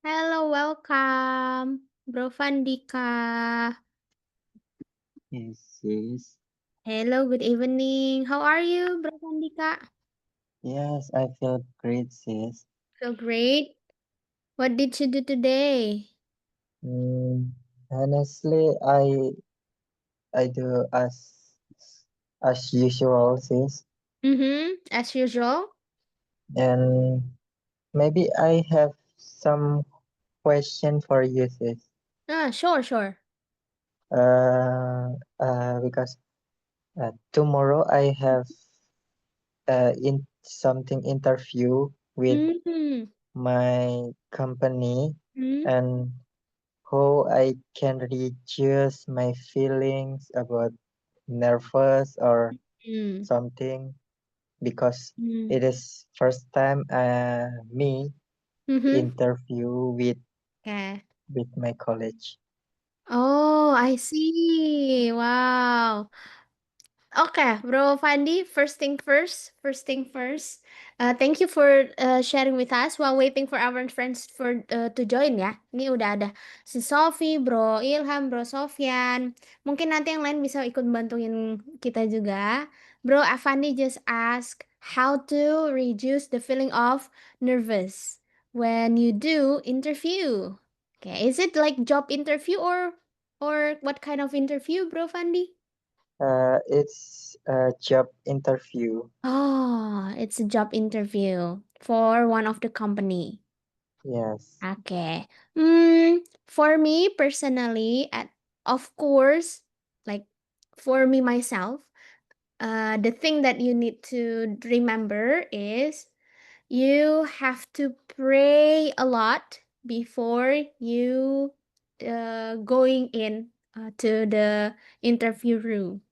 Hello, welcome, Bro Vandika. Yes. Hello, good evening. How are you, Bro Vandika? Yes, I feel great, sis. Feel great. What did you do today? Mm, honestly, I do as usual, sis. As usual. And maybe I have some question for you, sis. Sure, sure. Because tomorrow I have in something interview with Mm-hmm. my company, Mm-hmm. and how I can reduce my feelings about nervous or something, because it is first time me Mm-hmm. interview Okay. with my college. Oh, I see. Wow. Okay, Bro Fandi, first thing first. First thing first. Thank you for sharing with us while waiting for our friends to join ya. Ini udah ada si Sofi, Bro Ilham, Bro Sofyan. Mungkin nanti yang lain bisa ikut bantuin kita juga. Bro Afandi just ask how to reduce the feeling of nervous when you do interview. Okay, is it like job interview or what kind of interview, Bro Fandi? It's a job interview. Oh, it's a job interview for one of the company. Yes. Okay. For me personally, of course, like for me myself, the thing that you need to remember is you have to pray a lot before you going in to the interview room.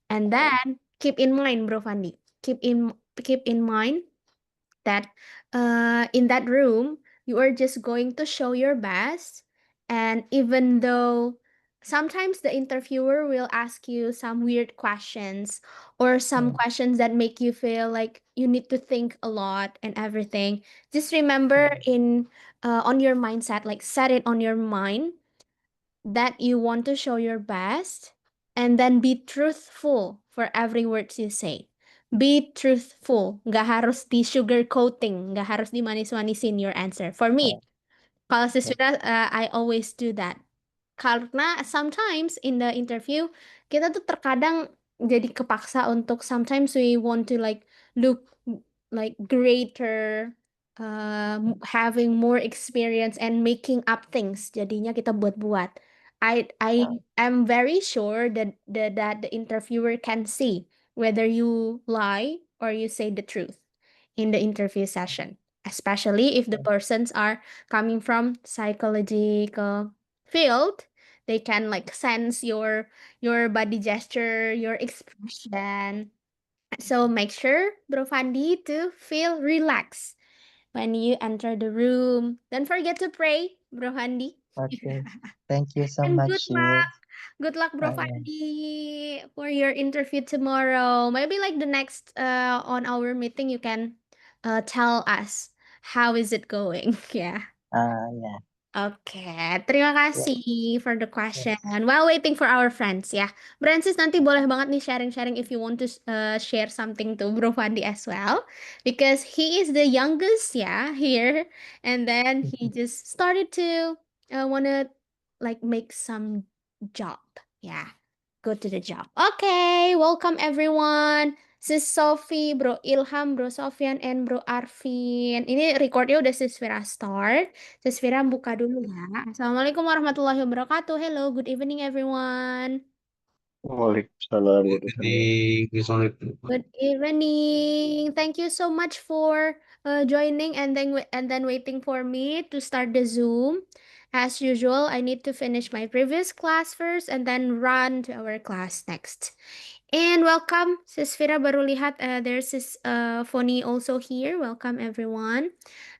And then keep in mind, Bro Fandi, keep in mind that in that room you are just going to show your best, and even though sometimes the interviewer will ask you some weird questions or some Mm, questions that make you feel like you need to think a lot and everything, just remember mm, on your mindset, like set it on your mind that you want to show your best, and then be truthful for every words you say. Be truthful. Nggak harus di sugarcoating. Nggak harus dimanis-manisin your answer. For me, oh, kalau okay. sesudah, I always do that. Karena sometimes in the interview, kita tuh terkadang jadi kepaksa untuk sometimes we want to like look like greater, having more experience and making up things. Jadinya kita buat-buat. I Uh, am very sure that the interviewer can see whether you lie or you say the truth in the interview session, especially if the persons are coming from psychological field. They can like sense your body gesture, your expression. So make sure, Bro Fandi, to feel relaxed when you enter the room. Don't forget to pray, Bro Fandi. okay. Thank you so And much, good luck. sis. Good luck, Bro Yeah. Fandi, for your interview tomorrow. Maybe like the next on our meeting, you can tell us how is it going. Yeah. Yeah. Oke, terima Yeah. kasih for the question. Yes. While waiting for our friends ya. Brancis nanti boleh banget nih sharing-sharing if you want to share something to Bro Fandi as well. Because he is the youngest ya here. And then he just started to wanna like make some job. Yeah, go to the job. Okay, welcome everyone. Sis Sophie, Bro Ilham, Bro Sofyan, and Bro Arvin. Ini recordnya udah Sis Vira start. Sis Vira buka dulu ya. Assalamualaikum warahmatullahi wabarakatuh. Hello, good evening everyone. Waalaikumsalam warahmatullahi Evening, Assalamualaikum. Good evening. Thank you so much for joining and then waiting for me to start the Zoom. As usual, I need to finish my previous class first and then run to our class next. And welcome, Sis Fira baru lihat there's Sis Foni also here. Welcome everyone.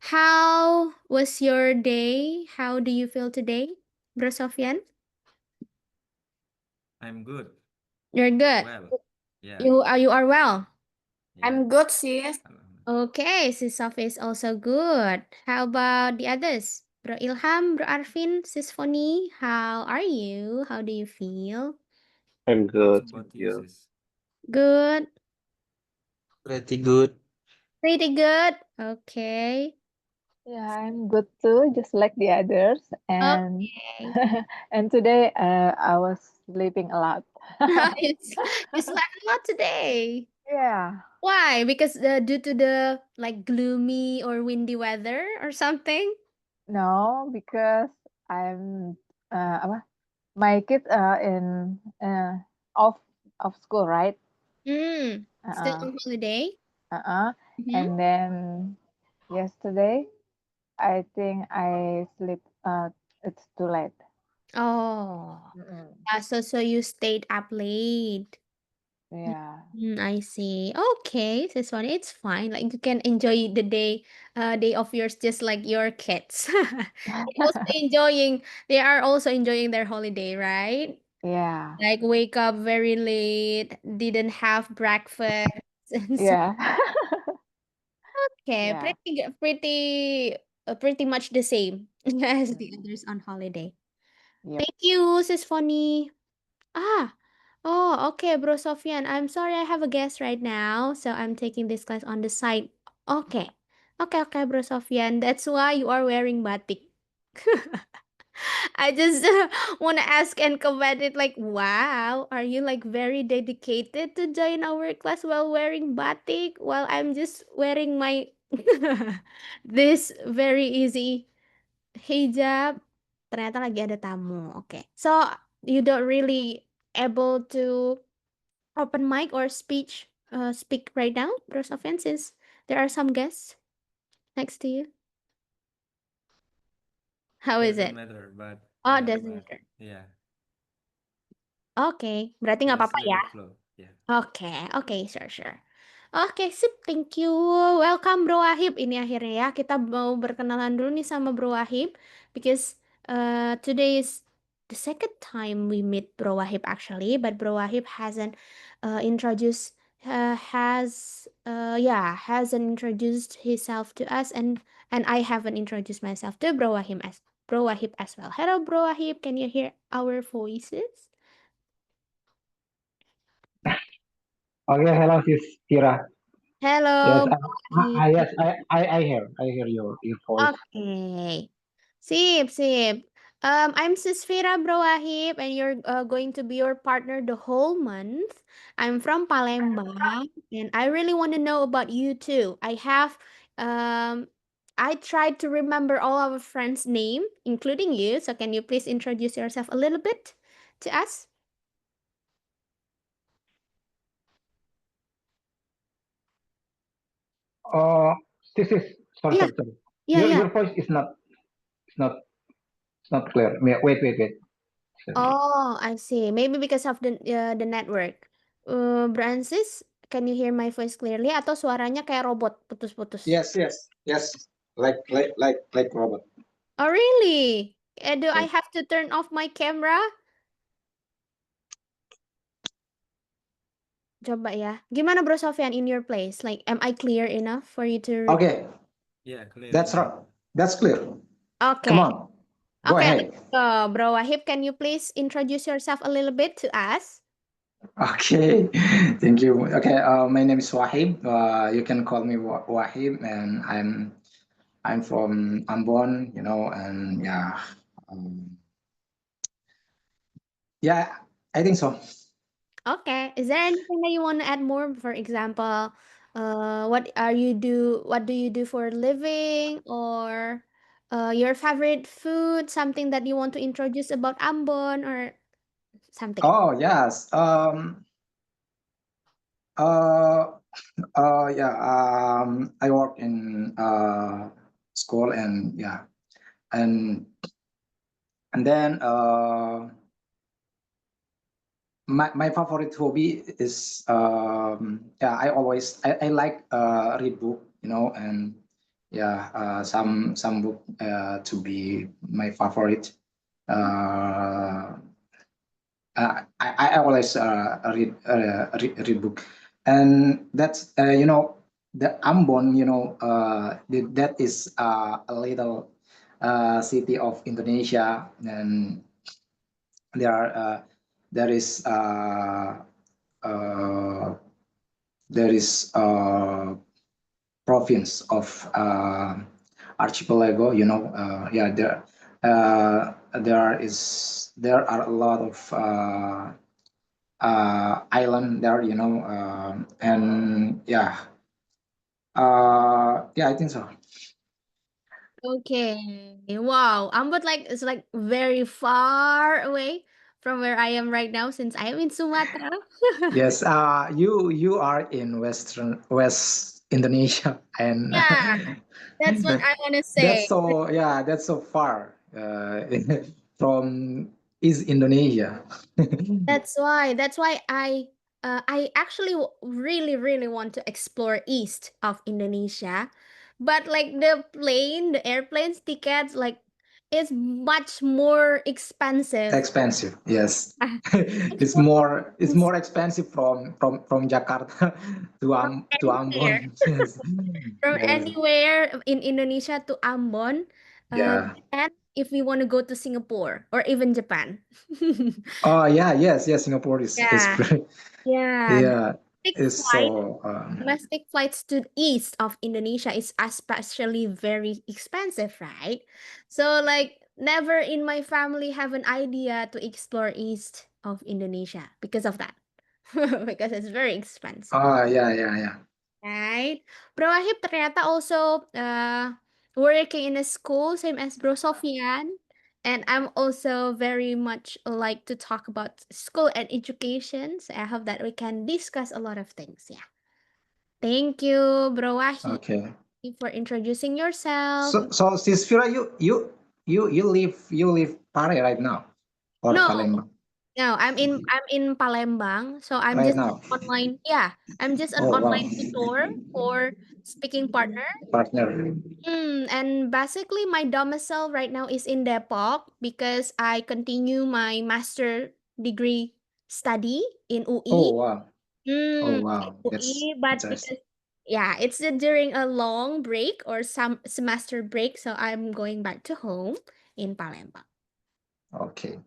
How was your day? How do you feel today, Bro Sofyan? I'm good. You're good. Well, yeah, You are well. yeah. I'm good, sis. Alhamdulillah. Okay, Sis Sophie is also good. How about the others? Bro Ilham, Bro Arvin, Sis Foni, how are you? How do you feel? I'm good, What thank about you, you. sis? Good. Pretty good. Pretty good. Okay. Yeah, I'm good too, just like the others. And Okay. and today I was sleeping a lot. You slept a lot today. Yeah. Why? Because due to the like gloomy or windy weather or something? No, because I'm apa? My kids are in off school, right? Still Uh-uh. on holiday? Uh-uh. Mm-hmm. And then yesterday I think I sleep it's too late. Oh. Mm-mm. So you stayed up late. Yeah. I see. Okay, this one it's fine. Like you can enjoy the day of yours just like your kids. They are also enjoying their holiday, right? Yeah. Like wake up very late, didn't have breakfast, and so Yeah. okay, Yeah. pretty much the same as the Mm-mm. others on holiday. Yep. Thank you, Sis Fonny. Ah, oh, okay, Bro Sofyan. I'm sorry, I have a guest right now, so I'm taking this class on the side. Okay, okay, Bro Sofyan. That's why you are wearing batik. I just want to ask and comment it like, wow, are you like very dedicated to join our class while wearing batik while I'm just wearing my this very easy hijab? Ternyata lagi ada tamu. Okay. So you don't really able to open mic or speak right now, Bros offenses. There are some guests next to you. How is Doesn't it? matter, but Oh, doesn't matter. yeah, Oke, berarti nggak just apa-apa let ya. it flow. Yeah. Oke, sure. Oke, sip, thank you. Welcome Bro Wahib. Ini akhirnya ya kita mau berkenalan dulu nih sama Bro Wahib because today is the second time we meet Bro Wahib actually, but Bro Wahib hasn't introduced hasn't introduced himself to us and I haven't introduced myself to Bro Wahib as well. Hello Bro Wahib, can you hear our voices? Okay, hello, Sis Kira. Yes, Hello, Bro Wahib. yes, I hear your voice. Okay. Sip. I'm Sisvira Bro Wahib, and you're going to be your partner the whole month. I'm from Palembang, and I really want to know about you too. Um, I tried to remember all our friends' name, including you. So can you please introduce yourself a little bit to us? Uh, this is sorry, Yeah, sorry, sorry. yeah, yeah. Your voice is not it's not it's not clear. Wait. Sorry. Oh, I see. Maybe because of the network. Brancis, can you hear my voice clearly atau suaranya kayak robot putus-putus? Yes. Like robot. Oh, really? Do I Yes. have to turn off my camera? Coba ya. Gimana Bro Sofyan in your place? Like, am I clear enough for you to Okay, Yeah, clear. that's right. That's clear. Come Okay. on, go Okay, ahead. let's go. Bro Wahib, can you please introduce yourself a little bit to us? Okay, thank you. Okay, my name is Wahib. You can call me Wahib, and I'm from Ambon, and yeah, I think so. Okay. Is there anything that you want to add more? For example, what do you do for a living or your favorite food, something that you want to introduce about Ambon or something? Oh yes. Uh. Yeah. I work in school, and and and then my favorite hobby is I like read book, and some book to be my favorite. uh, I always read book, and that's the Ambon, that is a little city of Indonesia, and there are there is uh, there is province of archipelago. Yeah, there are a lot of island there. And yeah, I think so. Okay. Wow. Ambon is like very far away from where I am right now since I am in Sumatra. Yes, you are in West Indonesia, and Yeah, that's what I want to say. that's so far from East Indonesia. That's why I actually really want to explore east of Indonesia, but like the airplane's tickets like is much more expensive. Expensive, yes. Much It's more more expensive from Jakarta to expensive. Ambon. Yes. From Yes. anywhere in Indonesia to Ambon, Yeah. and if we want to go to Singapore or even Japan. Oh yeah, yes. Singapore is Yeah, great. yeah. Yeah, Domestic it's flight, so domestic flights to east of Indonesia is especially very expensive, right? So like never in my family have an idea to explore east of Indonesia because of that. Because it's very expensive. yeah. Right. Bro Wahib ternyata also working in a school same as Bro Sofyan. And I'm also very much like to talk about school and education. So I hope that we can discuss a lot of things. Yeah. Thank you, Bro Wahib, Okay. for introducing yourself. So Sis Fira, you live Pare right now or No, Palembang no, I'm in Palembang, so I'm right just now? online. Yeah, I'm just an Oh wow, online tutor for speaking partner. partner. And basically my domicile right now is in Depok because I continue my master degree study in UI. Oh wow, oh In wow, that's UI, but interesting. because yeah, it's during a long break or some semester break, so I'm going back to home in Palembang. Okay,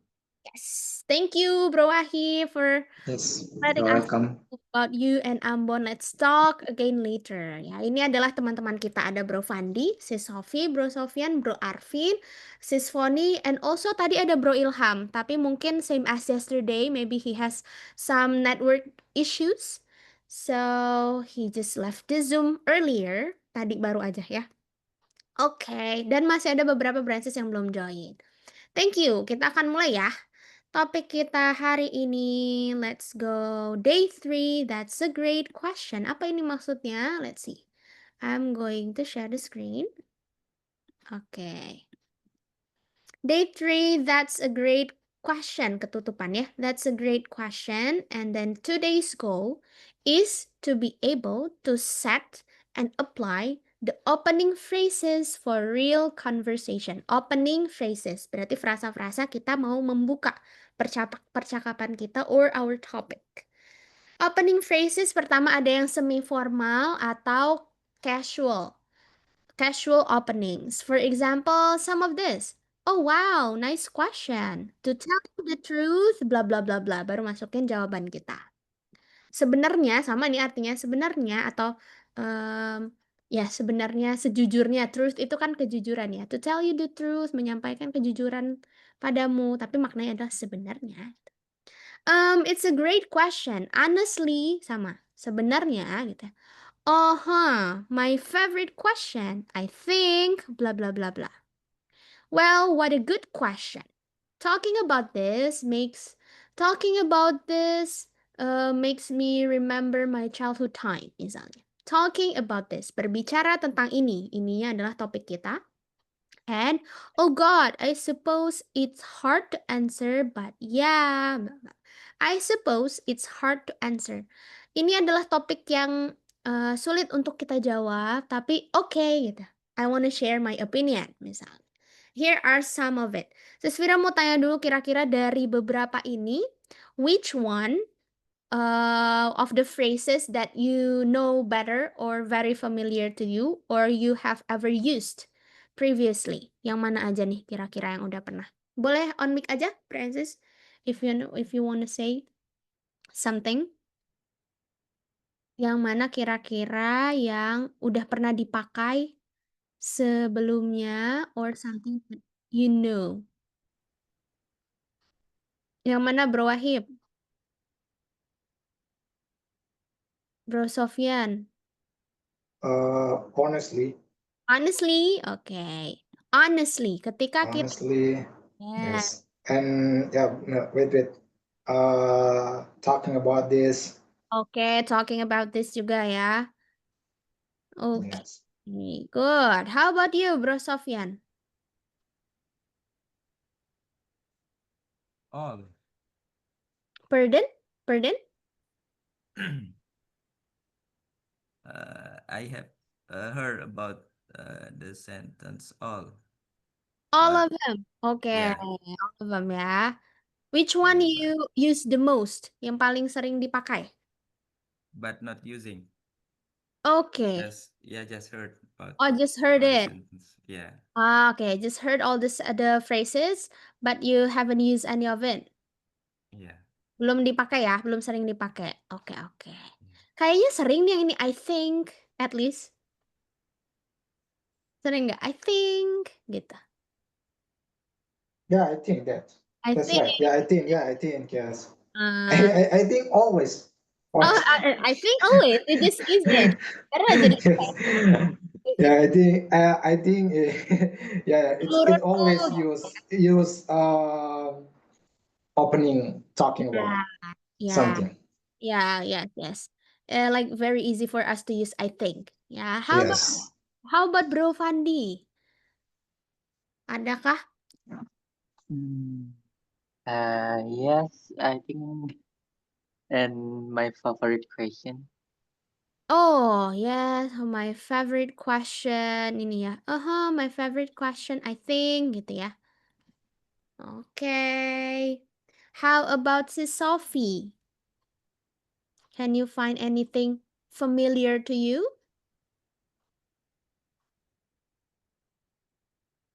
Yes. Thank you, Bro Ahi, for yes, letting you're us welcome. talk about you and Ambon. Let's talk again later. Ya, ini adalah teman-teman kita. Ada Bro Fandi, Sis Sofi, Bro Sofian, Bro Arvin, Sis Foni, and also tadi ada Bro Ilham. Tapi mungkin same as yesterday, maybe he has some network issues. So he just left the Zoom earlier. Tadi baru aja ya. Oke, dan masih ada beberapa branches yang belum join. Thank you. Kita akan mulai ya. Topik kita hari ini, let's go. Day 3, that's a great question. Apa ini maksudnya? Let's see. I'm going to share the screen. Oke. Day 3, that's a great question. Ketutupan ya. That's a great question. And then today's goal is to be able to set and apply the opening phrases for real conversation. Opening phrases. Berarti frasa-frasa kita mau membuka percakapan kita or our topic. Opening phrases pertama ada yang semi formal atau casual. Casual openings. For example, some of this. Oh wow, nice question. To tell you the truth, bla bla bla bla. Baru masukin jawaban kita. Sebenarnya sama nih artinya sebenarnya atau ya sebenarnya sejujurnya. Truth itu kan kejujuran ya. To tell you the truth, menyampaikan kejujuran padamu, tapi maknanya adalah sebenarnya. It's a great question. Honestly, sama. Sebenarnya gitu. My favorite question. I think blah blah blah blah. Well, what a good question. Talking about this makes makes me remember my childhood time misalnya. Talking about this, berbicara tentang ininya adalah topik kita. And oh God, I suppose it's hard to answer, but yeah, blah, blah. I suppose it's hard to answer. Ini adalah topik yang sulit untuk kita jawab, tapi oke gitu. I want to share my opinion, misalnya. Here are some of it. Sesvira mau tanya dulu kira-kira dari beberapa ini, which one of the phrases that you know better or very familiar to you or you have ever used previously. Yang mana aja nih kira-kira yang udah pernah? Boleh on mic aja, Francis, if you wanna say something. Yang mana kira-kira yang udah pernah dipakai sebelumnya or something that you know. Yang mana Bro Wahib? Bro Sofyan? Honestly, Honestly, oke. Honestly, ketika kita honestly, ya, yes. And yeah, no, wait. Talking about this, oke, talking about this juga ya. Oke, yes. good. How about you, Bro Sofyan? All. Pardon? Pardon? I have heard about the sentence all, All but of them. Oke, yeah, all of them ya. Which one yeah, you use the most? Yang paling sering dipakai? but not using. Oke. Just heard about Oh, just heard all the it. sentence. Yeah, Okay, just heard all this the phrases, but you haven't used any of it. yeah. Belum dipakai ya, belum sering dipakai. Oke. Kayaknya sering nih yang ini I think, at least. Sering nggak? I think, gitu. Yeah, I think that's think. right. Yeah, I think yes. Uh, I think always. oh, I think always you just use it. Karena jadi Yeah, I think yeah, it always menurutku. use opening talking about Ya, something. yes. Like very easy for us to use, I think. Ya, Yes. how about Bro Fandi? Adakah? Yes, I think, and my favorite question. Oh, yes, my favorite question ini ya. My favorite question I think gitu ya. Okay. How about si Sophie? Can you find anything familiar to you?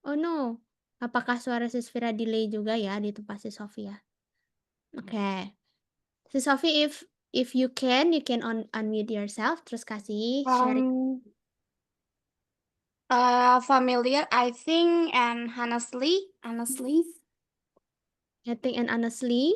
Oh no. Apakah suara si Sfira delay juga ya di tempat si Sophie ya? Oke. Si Sophie, if you can unmute yourself terus kasih sharing. Familiar, I think, and honestly, I think and honestly.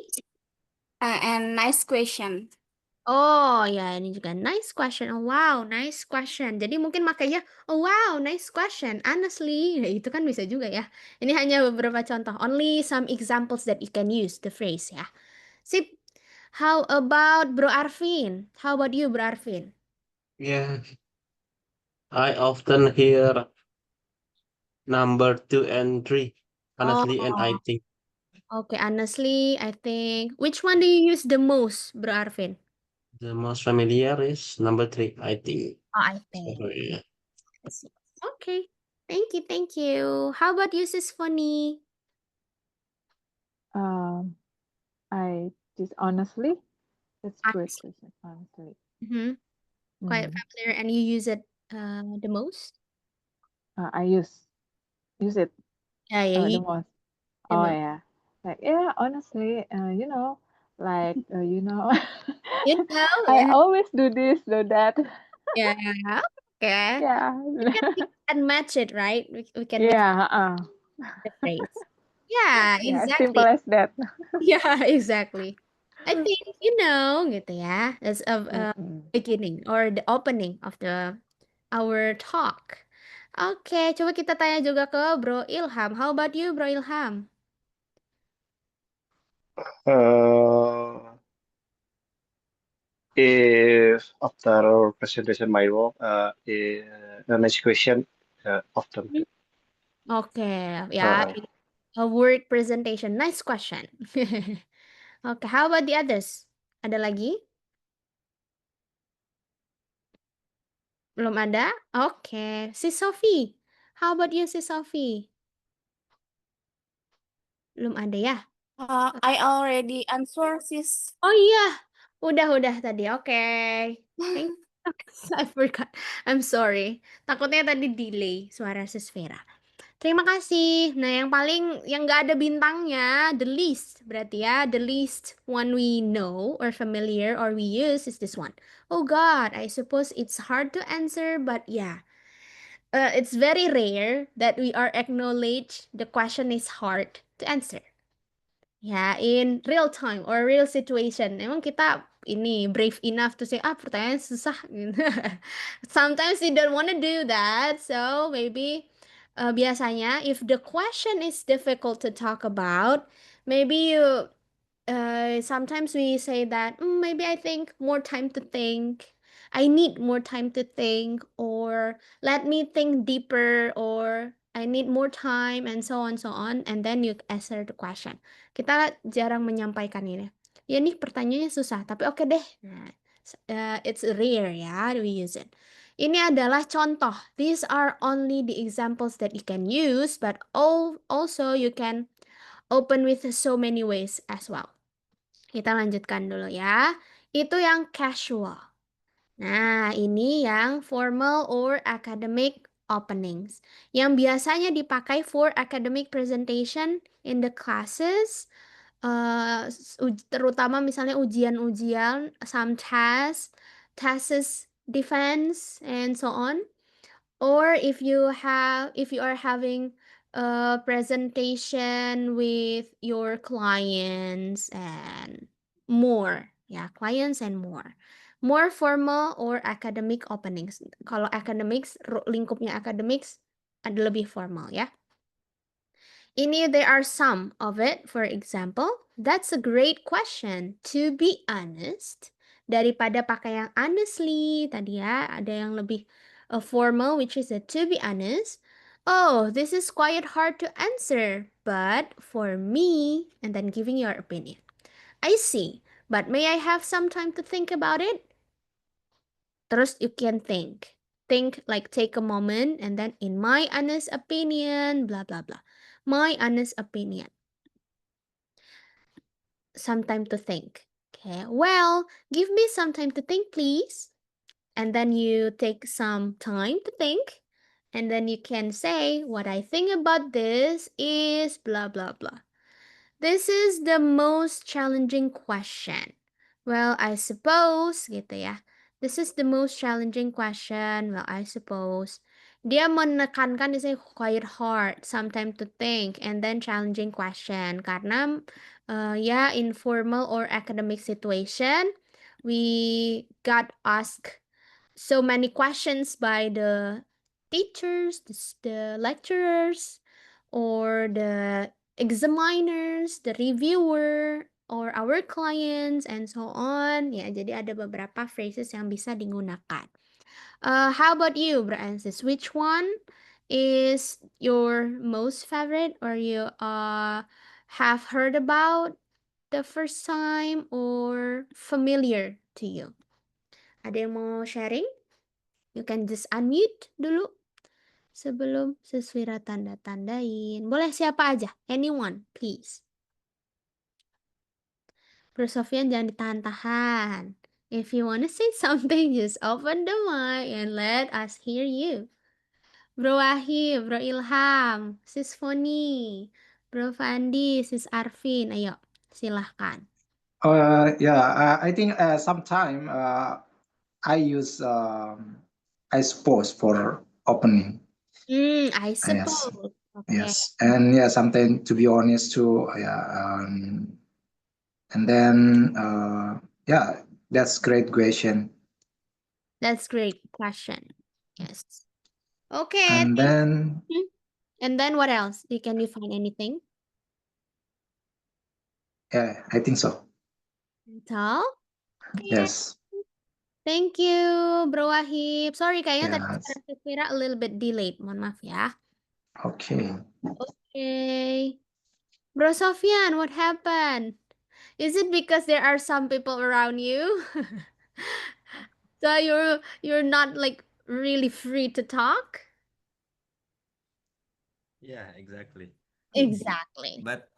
and nice question. Oh ya, ini juga nice question. Oh wow, nice question. Jadi mungkin makanya oh wow, nice question. Honestly, ya, itu kan bisa juga ya. Ini hanya beberapa contoh. Only some examples that you can use the phrase ya. Sip. How about Bro Arvin? How about you, Bro Arvin? Yeah, I often hear number 2 and 3, honestly, and I think. Okay, honestly, I think. Which one do you use the most, Bro Arvin? The most familiar is number 3, I think. Oh, I think. So, yeah. Okay. Thank you. How about you, Sis Foni? I just honestly, that's a great Honestly. question. Honestly, Quite familiar, and you use it the most? I use it Yeah, the you most. the Oh most. yeah, like yeah. Honestly, like You know, I yeah. always do this, do that. Yeah. Okay. Yeah. We can match it, right? We can match Yeah. the phrase. Yeah, Yeah. exactly. Simple as that. Yeah, exactly. I think gitu ya. That's a beginning or the opening of our talk. Oke, coba kita tanya juga ke Bro Ilham. How about you, Bro Ilham? If after our presentation my work, the next question, often. Oke, ya, a work presentation. Nice question. Oke, how about the others? Ada lagi? Belum ada? Oke, si Sophie. How about you, si Sophie? Belum ada ya? I already answer sis. Oh iya, udah tadi. Oke. Thank I forgot. I'm sorry. Takutnya tadi delay suara si Sfera. Terima kasih. Nah, yang nggak ada bintangnya, the least berarti ya, the least one we know or familiar or we use is this one. Oh God, I suppose it's hard to answer, but yeah, it's very rare that we are acknowledge the question is hard to answer. Ya, in real time or real situation. Emang kita ini brave enough to say, pertanyaan susah. Sometimes we don't want to do that. So maybe biasanya if the question is difficult to talk about, maybe sometimes we say that maybe I think more time to think. I need more time to think, or let me think deeper, or I need more time, and so on, and then you answer the question. Kita jarang menyampaikan ini. Ya nih pertanyaannya susah, tapi oke deh. Nah, it's rare ya, we use it. Ini adalah contoh. These are only the examples that you can use, but also you can open with so many ways as well. Kita lanjutkan dulu ya. Itu yang casual. Nah, ini yang formal or academic openings. Yang biasanya dipakai for academic presentation in the classes. Terutama misalnya ujian-ujian, some tests, defense, and so on. Or if you are having a presentation with your clients and more, ya, clients and more. More formal or academic openings. Kalau academics, lingkupnya academics ada lebih formal ya. Ini there are some of it. For example, that's a great question. To be honest, daripada pakai yang honestly tadi ya, ada yang lebih formal, which is a to be honest. Oh, this is quite hard to answer, but for me, and then giving your opinion. I see, but may I have some time to think about it? Terus you can think. Think, like take a moment, and then in my honest opinion, blah, blah, blah. My honest opinion. Some time to think. Okay, well, give me some time to think, please. And then you take some time to think. And then you can say, what I think about this is blah, blah, blah. This is the most challenging question. Well, I suppose, gitu ya. This is the most challenging question. Well, I suppose. Dia menekankan di sini quite hard, some time to think, and then challenging question. Karena ya informal or academic situation, we got asked so many questions by the teachers, the lecturers, or the examiners, the reviewer, or our clients, and so on. Ya, jadi ada beberapa phrases yang bisa digunakan. How about you, Bro Ansis? Which one is your most favorite, or you have heard about the first time, or familiar to you? Ada yang mau sharing? You can just unmute dulu sebelum Suswira tanda-tandain. Boleh siapa aja? Anyone, please. Bro Sofyan jangan ditahan-tahan. If you want to say something, just open the mic and let us hear you. Bro Wahid, Bro Ilham, Sis Foni, Bro Fandi, Sis Arvin. Ayo, silahkan. I think sometime I use I suppose for opening. I suppose. Okay. Yes, and yeah, sometimes to be honest too. And then that's great question. That's great question. Yes. Okay. And then And then what else? Can you find anything? yeah, I think so. That's all? Okay. Yes. Thank you, Bro Wahib. Sorry, kayaknya tadi Yes. suara Fira a little bit delayed. Mohon maaf ya. Okay. Okay. Bro Sofyan, what happened? Is it because there are some people around you? So you're not like really free to talk? Yeah, exactly. Exactly. But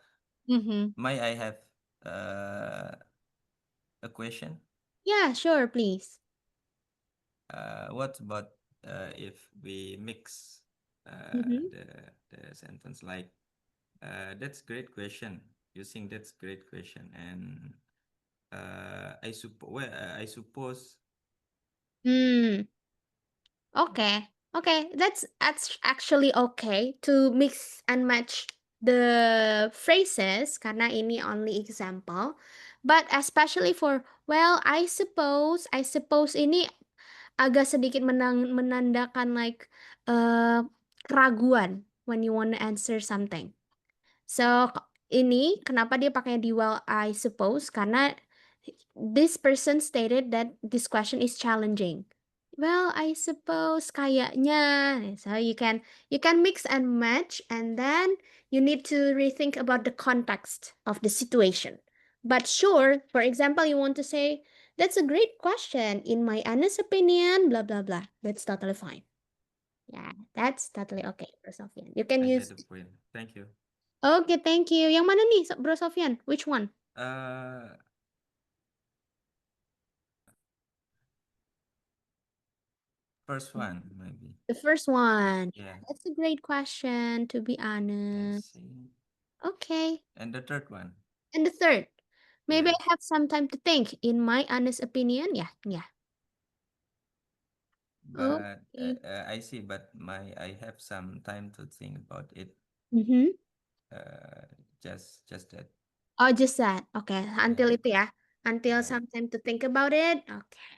Mm-hmm. may I have a question? Yeah, sure, please. What about if we mix Mhm. the sentence like that's great question. Using that's great question, and I suppose Hmm. Okay. Okay, that's actually okay to mix and match the phrases karena ini only example. But especially for well, I suppose ini agak sedikit menandakan like keraguan when you want to answer something. So ini kenapa dia pakai di well I suppose karena this person stated that this question is challenging. Well, I suppose kayaknya. So you can mix and match and then you need to rethink about the context of the situation. But sure, for example, you want to say, that's a great question. In my honest opinion, blah blah blah. That's totally fine. Yeah, that's totally okay, Bro Sofyan. You can I use. get the point. Thank you. Okay, thank you. Yang mana nih, Bro Sofyan? Which one? First one maybe. The first one. Yeah. That's a great question, to be I honest. see. Okay. And the third one. And the third, maybe Yeah. I have some time to think. In my honest opinion, yeah. But Okay. I see, but I have some time to think about it. Mm-hmm. Just that. Oh, just that. Okay. Until Yeah. itu ya. Until Yeah. some time to think about it. Okay.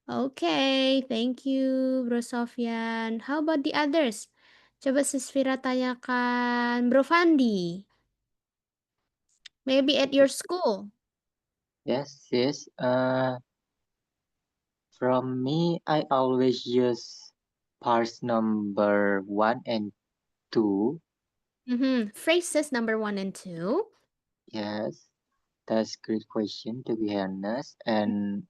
Okay. Thank you, Bro Sofyan. How about the others? Coba Sisvira tanyakan Bro Fandi. Maybe at your school. Yes, yes. From me, I always use parts number 1 and 2. Mm-hmm. Phrases number 1 and 2. Yes, that's great question to be honest. And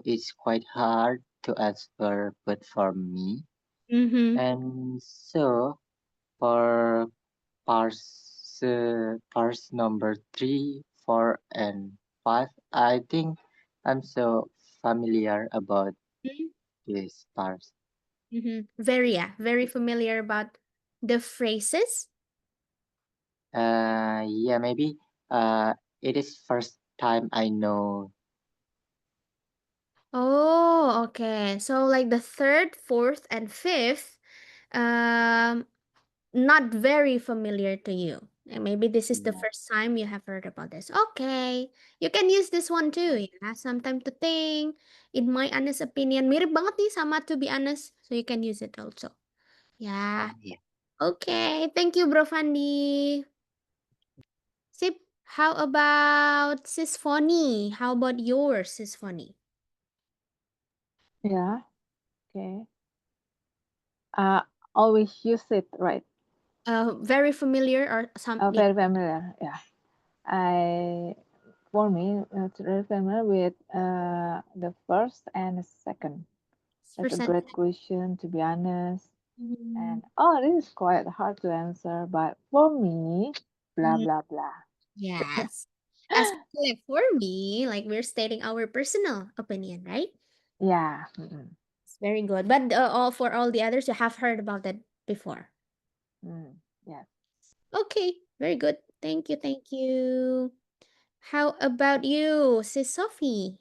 it's quite hard to answer, but for me. Mm-hmm. And so for parts number 3, 4, and 5, I think I'm so familiar about these parts. Mm-hmm. Very familiar about the phrases. Yeah, maybe it is first time I know. Oh, okay. So like the third, fourth, and fifth, um, not very familiar to you. And maybe this is the Yeah. first time you have heard about this. Okay. You can use this one too. Yeah, some time to think. In my honest opinion, mirip banget nih sama to be honest. So you can use it also. Yeah. Yeah. Okay. Thank you, Bro Fandi. Sip. How about Sis Foni? How about yours, Sis Foni? Yeah. Okay. Always use it, right? Very familiar or some yeah. Very familiar. Yeah. For me, it's very familiar with the first and the second. That's a Percent. great question, to be honest. Mhm. And this is quite hard to answer, but for me, blah blah blah. Yes. Especially for me, like we're stating our personal opinion, right? Yeah. It's very good. But all for all the others, you have heard about that before. Yeah. Okay, very good. Thank you, thank you. How about you, Sis Sophie?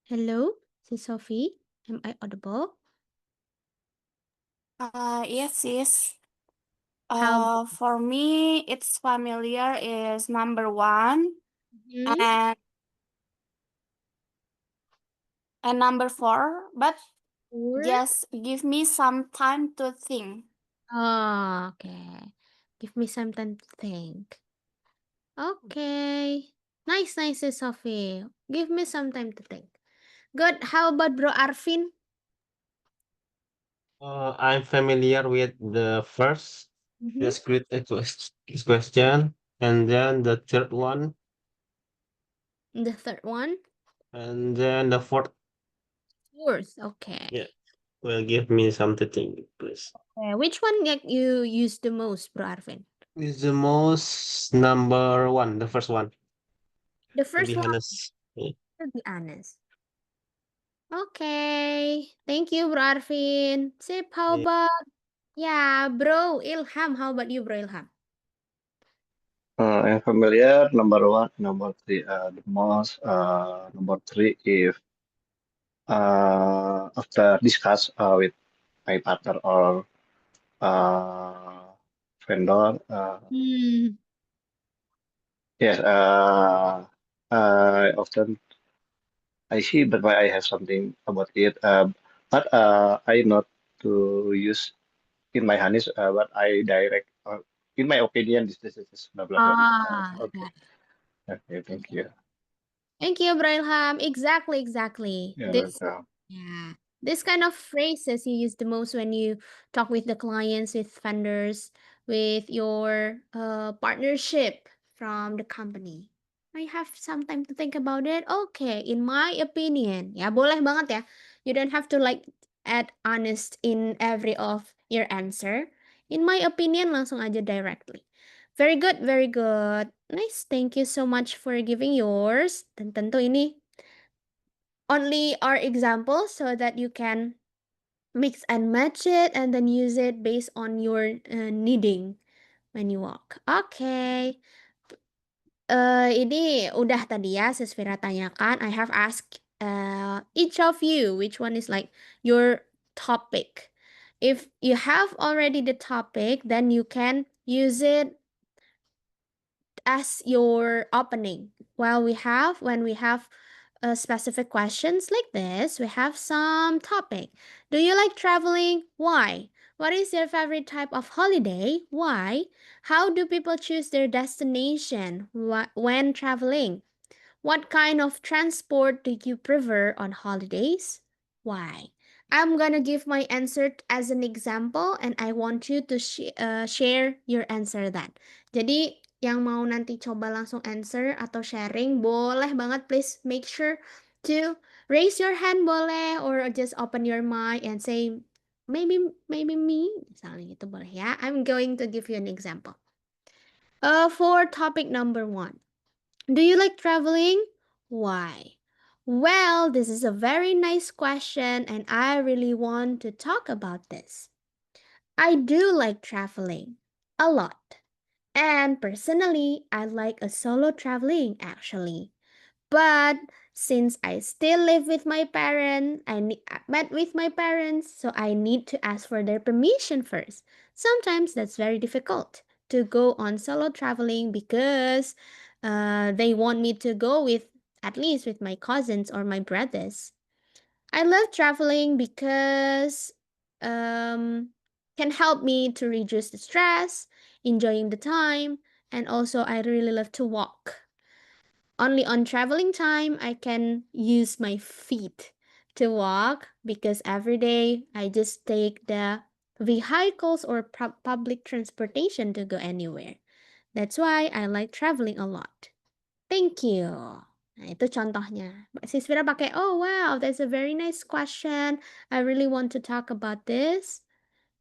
Hello, Sis Sophie. Am I audible? Yes. How? For me, it's familiar is number 1 Mhm. and number 4, but Or? just give me some time to think. Oh, okay. Give me some time to think. Okay. Nice, Sis Sophie. Give me some time to think. Good. How about Bro Arvin? I'm familiar with the first Mhm. discrete question, and then the third one, The third one? and then the fourth. Fourth. Okay. Yeah, will give me some to think, please. Which one like you use the most, Bro Arvin? Is the most number one, the first one. The To first be one, honest, yeah. to be honest. Okay. Thank you, Bro Arvin. Sip, how Yeah. about Bro Ilham? How about you, Bro Ilham? I'm familiar. Number one, number three. The most. Number three, if after discuss with my partner or vendor, Hmm. yes, often I see that why I have something about it. But I not to use in my hands, but I direct. In my opinion, this blah blah blah. Okay. Right. Okay. Thank you. Thank you, Bro Ilham. Exactly. Yeah. Welcome. Yeah. This kind of phrases you use the most when you talk with the clients, with vendors, with your partnership from the company. I have some time to think about it. Okay, in my opinion, ya boleh banget ya. You don't have to like add honest in every of your answer. In my opinion, langsung aja directly. Very good, very good. Nice, thank you so much for giving yours. Dan tentu ini only our examples so that you can mix and match it and then use it based on your needing when you walk. Okay. Ini udah tadi ya Sisvira tanyakan. I have asked each of you which one is like your topic. If you have already the topic, then you can use it as your opening. When we have specific questions like this, we have some topic. Do you like traveling? Why? What is your favorite type of holiday? Why? How do people choose their destination when traveling? What kind of transport do you prefer on holidays? Why? I'm gonna give my answer as an example and I want you to share your answer then. Jadi yang mau nanti coba langsung answer atau sharing boleh banget, please make sure to raise your hand boleh or just open your mic and say maybe me misalnya gitu boleh ya. I'm going to give you an example. For topic number 1. Do you like traveling? Why? Well, this is a very nice question, and I really want to talk about this. I do like traveling a lot. And personally, I like a solo traveling actually. But since I still live with my parents, I met with my parents, so I need to ask for their permission first. Sometimes that's very difficult to go on solo traveling because they want me to go with at least with my cousins or my brothers. I love traveling because can help me to reduce the stress, enjoying the time, and also I really love to walk. Only on traveling time I can use my feet to walk because every day I just take the vehicles or public transportation to go anywhere. That's why I like traveling a lot. Thank you. Nah, itu contohnya. Mbak Sisvira pakai, oh wow, that's a very nice question. I really want to talk about this.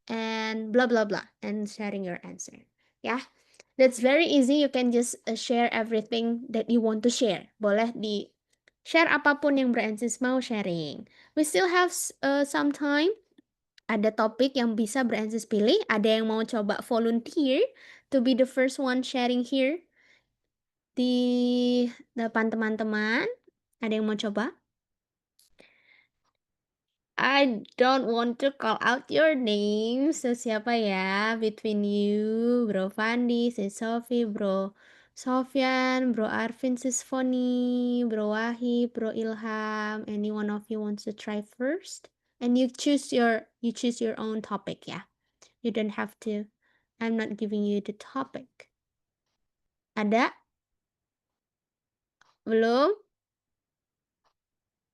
And blah, blah, blah. And sharing your answer. Yeah. That's very easy. You can just share everything that you want to share. Boleh di share apapun yang Brancis mau sharing. We still have some time. Ada topik yang bisa Brancis pilih. Ada yang mau coba volunteer to be the first one sharing here di depan teman-teman. Ada yang mau coba? I don't want to call out your name. So, siapa ya? Between you, Bro Fandi, Sis Sofi, Bro Sofyan, Bro Arvin, Sis Foni, Bro Wahid, Bro Ilham. Any one of you wants to try first? And you choose your own topic, ya. You don't have to. I'm not giving you the topic. Ada? Belum?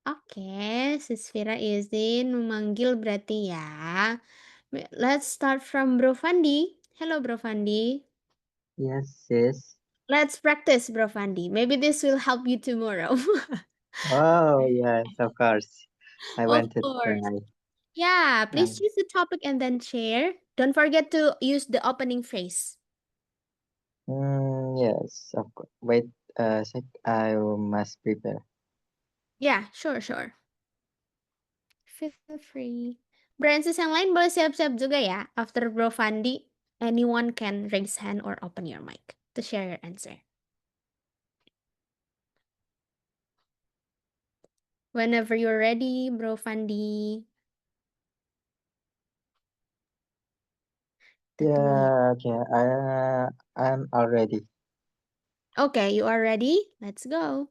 Oke, Sis Fira izin memanggil berarti ya. Let's start from Bro Fandi. Hello, Bro Fandi. Yes, sis. Let's practice, Bro Fandi. Maybe this will help you tomorrow. Oh, yes, of course. I Of want to course. try. Yeah, please Um, choose the topic and then share. Don't forget to use the opening phrase. yes, of course. Wait a sec. I must prepare. Yeah, sure. feel free. Branches yang lain boleh siap-siap juga ya. After Bro Fandi, anyone can raise hand or open your mic to share your answer. Whenever you're ready, Bro Fandi. Yeah, okay. I'm already. Okay, you are ready? Let's go.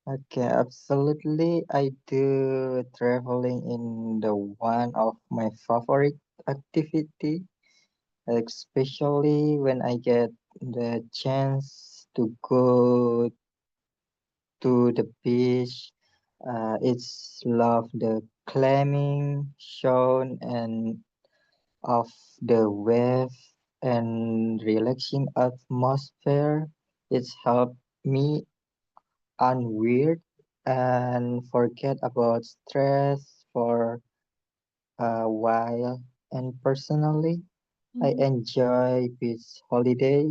Okay, absolutely. I do traveling in the one of my favorite activity, especially when I get the chance to go to the beach. It's love the climbing, sound and of the wave and relaxing atmosphere. It's helped me unwired and forget about stress for a while. And personally, I enjoy beach holiday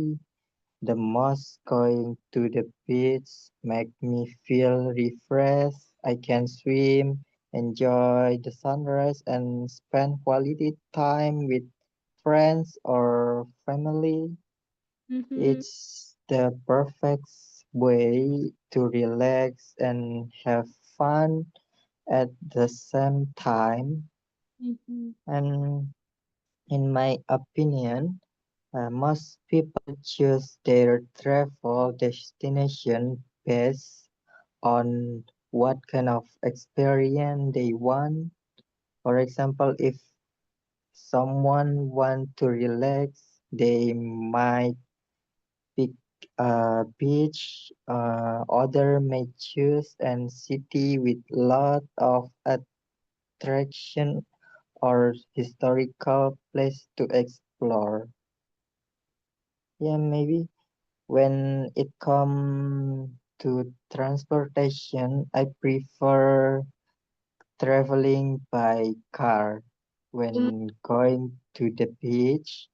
the most. Going to the beach make me feel refreshed. I can swim, enjoy the sunrise, and spend quality time with friends or family. Mm-hmm. It's the perfect way to relax and have fun at the same time. Mm-hmm. And in my opinion, most people choose their travel destination based on what kind of experience they want. For example, if someone want to relax, they might pick a beach. Other may choose a city with lot of attraction or historical place to explore. Yeah, maybe when it come to transportation, I prefer traveling by car. When going to the beach,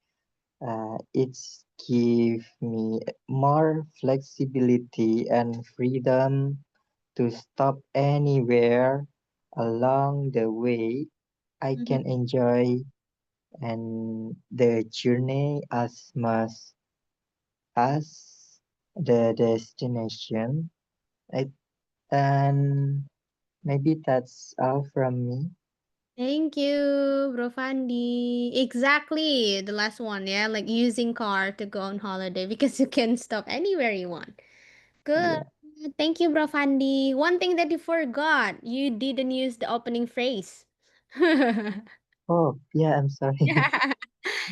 it's give me more flexibility and freedom to stop anywhere along the way. I Mm-hmm. can enjoy and the journey as much as the destination. I, and maybe that's all from me. Thank you, Bro Fandi. Exactly, the last one, yeah, like using car to go on holiday because you can stop anywhere you want. Good. Yeah. Thank you, Bro Fandi. One thing that you forgot, you didn't use the opening phrase. Oh, yeah, I'm sorry. Yeah,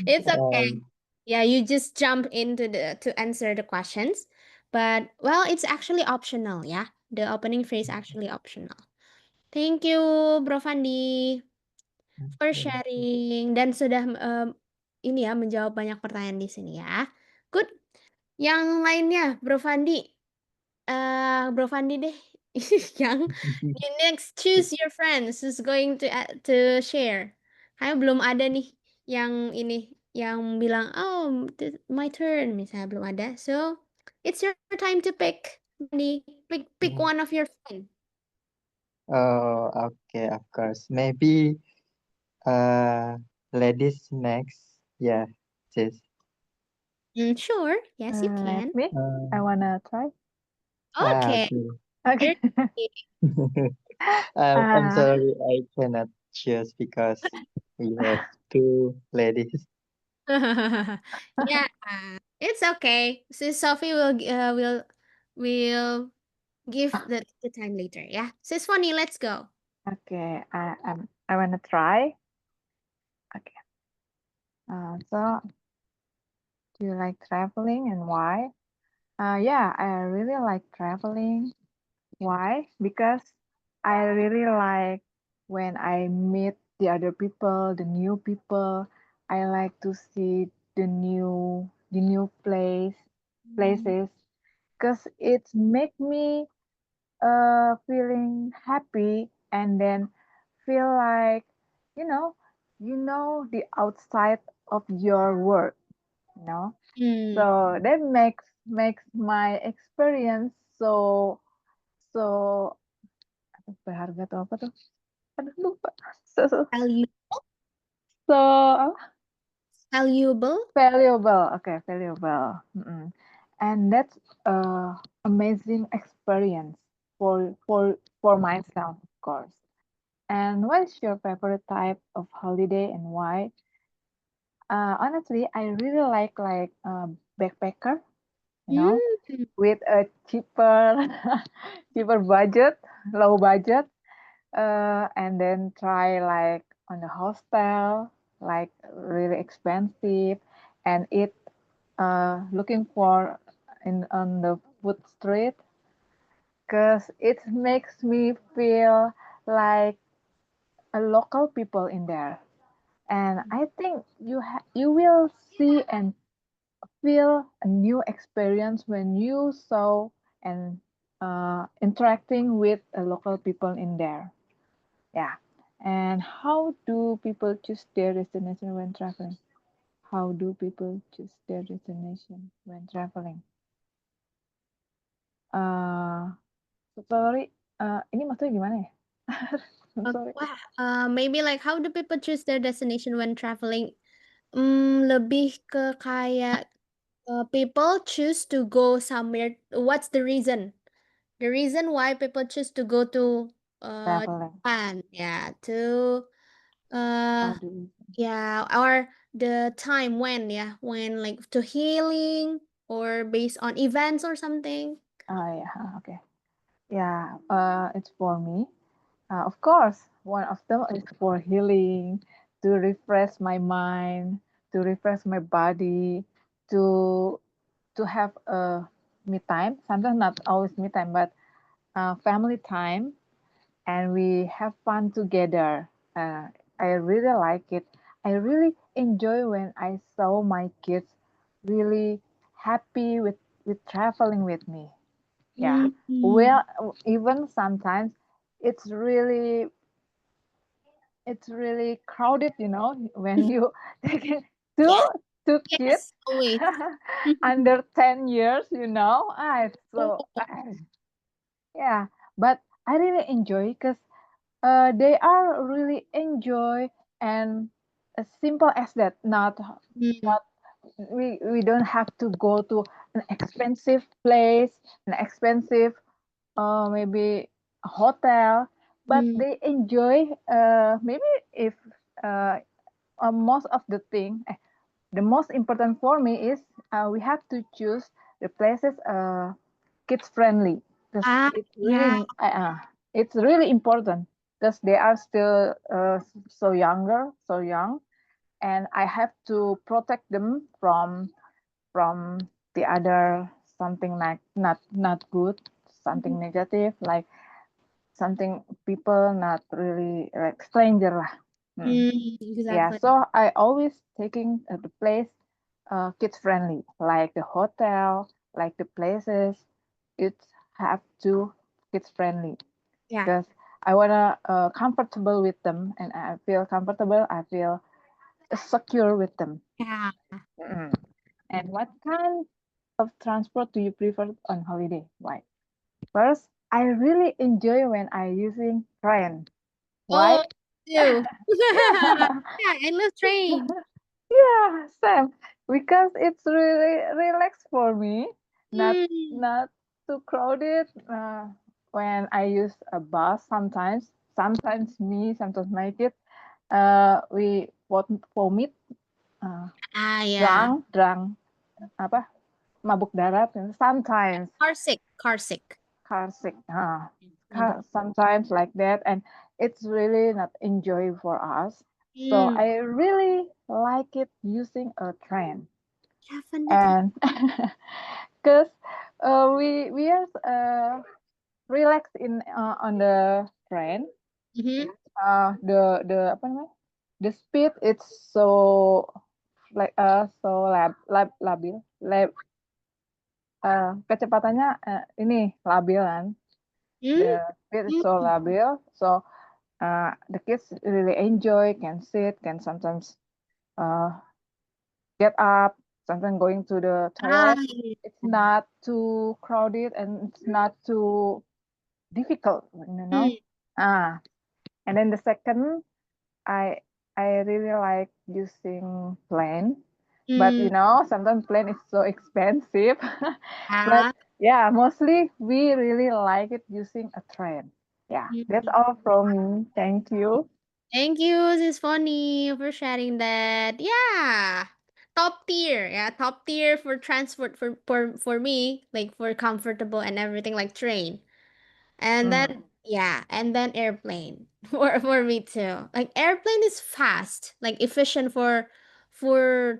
it's okay. um, Yeah, you just jump into the to answer the questions. But well, it's actually optional, yeah. The opening phrase actually optional. Thank you, Bro Fandi, for sharing dan sudah ini ya menjawab banyak pertanyaan di sini ya. Good. Yang lainnya, Bro Fandi. Bro Fandi deh. Yang you next choose your friends who's going to share. Kayak belum ada nih yang ini yang bilang oh my turn misalnya belum ada. So it's your time to pick. Fandi, pick one of your friend. oh, okay, of course. Maybe ladies next. Yeah, sis. Sure. Yes, you Let can. me. I wanna try. Okay. Okay. Okay. I'm Uh, sorry, I cannot choose because we have two ladies. Yeah, it's okay. Sis Sophie will give the time later. Yeah, Sis Funny, let's go. okay. I wanna try. Okay. So do you like traveling and why? Yeah, I really like traveling. Why? Because I really like when I meet the other people, the new people. I like to see the new places, because it make me feeling happy, and then feel like you know the outside of your work, you know. Hmm. So that makes my experience so berharga tuh apa tuh? Aduh, lupa. So Valuable. valuable. Okay, valuable. And that's amazing experience for myself, of course. And what is your favorite type of holiday and why? Honestly, I really like backpacker, Mm. with a cheaper cheaper budget, low budget, and then try like on the hostel, like really expensive, and eat looking for in on the food street, because it makes me feel like a local people in there. And I think you will see and feel a new experience when you saw and interacting with local people in there. Yeah. And how do people choose their destination when traveling? How do people choose their destination when traveling? Uh, sorry, ini maksudnya gimana ya? I'm sorry. Maybe like how do people choose their destination when traveling? Lebih ke kayak people choose to go somewhere. What's the reason? The reason why people choose to go to Traveling. Japan, yeah, to How uh do you? yeah, or the time when, yeah, when like to healing or based on events or something. Yeah, okay. Yeah, it's for me. Of course, one of them is for healing, to refresh my mind, to refresh my body, to have a me time. Sometimes not always me time, but family time, and we have fun together. I really like it. I really enjoy when I saw my kids really happy with traveling with me. Yeah. Mm. Well, even sometimes it's really it's really crowded, when you taking two Yeah. two kids Yes, always. under 10 years, it's Oh. so yeah. But I really enjoy because they are really enjoy, and as simple as that. Not Mm. not we don't have to go to an expensive place, an expensive maybe a hotel, but Mm. they enjoy maybe if uh, most of the thing the most important for me is we have to choose the places kids friendly, because Yeah. it's really important, because they are still so young, and I have to protect them from the other something like not good, something negative, like something people not really like stranger lah. Yeah, Exactly. so I always taking the place kids friendly, like the hotel, like the places. It have to kids friendly, Yeah. because I wanna comfortable with them, and I feel comfortable. I feel secure with them. Yeah. Mm. And what kind of transport do you prefer on holiday? Why? First, I really enjoy when I using train. Why? Oh, too. Yeah. Yeah, I love train. Yeah, same. Because it's really relaxed for me. Not Mm. not too crowded. When I use a bus, sometimes me, sometimes my kid, we vomit, uh, Yeah. drunk, apa, mabuk darat. Sometimes Car sick, car sick. car sick. Mabuk. Sometimes like that, and it's really not enjoy for us. So Mm. I really like it using a train, Definitely. and because we are relaxed in on the train. Mhm. The apa namanya, the speed it's so like so labil kecepatannya ini labil kan, the Mm. speed is so Mm. labil, so the kids really enjoy, can sit, can sometimes uh, get up, sometimes going to the toilet. Yeah. It's not too crowded and it's not too difficult, Mm. Ah, And then the second, I I really like using plane, but Mm, sometimes plane is so expensive. But yeah. yeah, mostly we really like it using a train. Yeah, that's Mm. all from me. Thank you. Thank you, Sis Fonny, for sharing that. Yeah. Top tier. Yeah, top tier for transport for me, like for comfortable and everything like train. And Mm. then yeah, and then airplane for me too. Like airplane is fast, like efficient for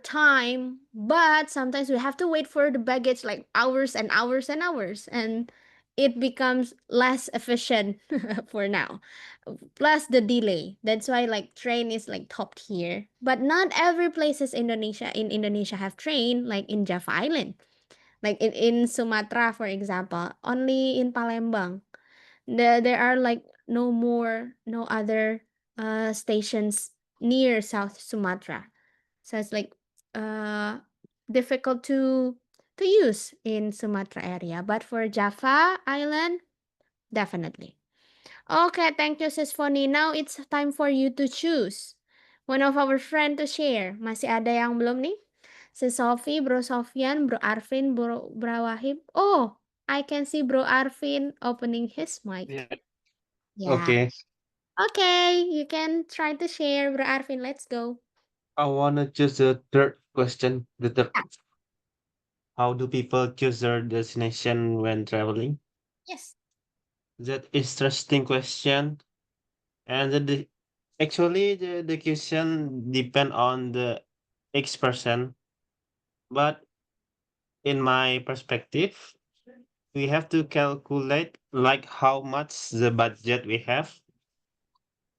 time, but sometimes we have to wait for the baggage like hours and hours and hours, and it becomes less efficient for now. Plus the delay. That's why like train is like top tier. But not every places in Indonesia have train, like in Java Island. Like in Sumatra, for example, only in Palembang there are like no other stations near South Sumatra. So it's like uh difficult to use in Sumatra area. But for Java Island, definitely. Okay, thank you Sis Foni. Now it's time for you to choose one of our friend to share. Masih ada yang belum nih? Sis Sofi, Bro Sofyan, Bro Arvin, Bro Wahib. Oh, I can see Bro Arvin opening his Yeah. mic. Yeah. Okay. Okay, you can try to share, Bro Arvin. Let's go. I wanna choose the third question. The third. Yeah. How do people choose their destination when traveling? Yes. That interesting question. And actually the question depend on the each person. But in my perspective, we have to calculate like how much the budget we have,